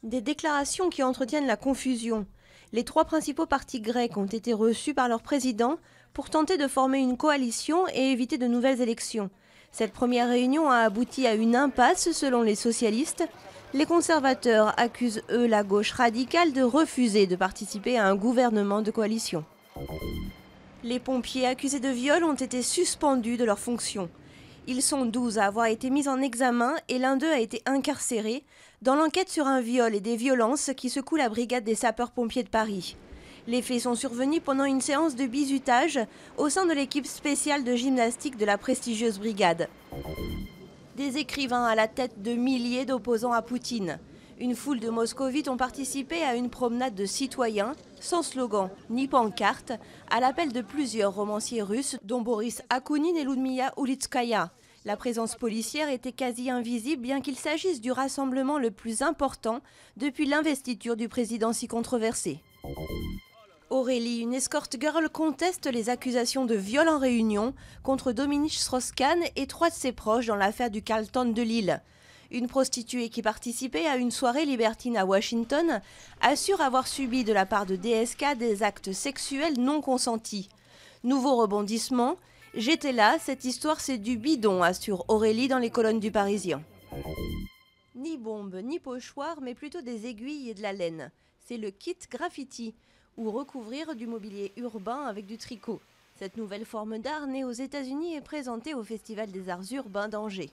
Des déclarations qui entretiennent la confusion. Les trois principaux partis grecs ont été reçus par leur président pour tenter de former une coalition et éviter de nouvelles élections. Cette première réunion a abouti à une impasse selon les socialistes. Les conservateurs accusent, eux, la gauche radicale de refuser de participer à un gouvernement de coalition. Les pompiers accusés de viol ont été suspendus de leurs fonctions. Ils sont 12 à avoir été mis en examen et l'un d'eux a été incarcéré dans l'enquête sur un viol et des violences qui secouent la brigade des sapeurs-pompiers de Paris. Les faits sont survenus pendant une séance de bizutage au sein de l'équipe spéciale de gymnastique de la prestigieuse brigade. Des écrivains à la tête de milliers d'opposants à Poutine. Une foule de moscovites ont participé à une promenade de citoyens, sans slogan ni pancarte, à l'appel de plusieurs romanciers russes, dont Boris Akounine et Ludmila Ulitskaya. La présence policière était quasi invisible, bien qu'il s'agisse du rassemblement le plus important depuis l'investiture du président si controversé. Aurélie, une escort girl, conteste les accusations de viol en réunion contre Dominique Strauss-Kahn et trois de ses proches dans l'affaire du Carlton de Lille. Une prostituée qui participait à une soirée libertine à Washington assure avoir subi de la part de DSK des actes sexuels non consentis. Nouveau rebondissement, j'étais là, cette histoire c'est du bidon, assure Aurélie dans les colonnes du Parisien. Ni bombe, ni pochoir, mais plutôt des aiguilles et de la laine. C'est le kit graffiti, ou recouvrir du mobilier urbain avec du tricot. Cette nouvelle forme d'art née aux États-Unis est présentée au Festival des Arts Urbains d'Angers.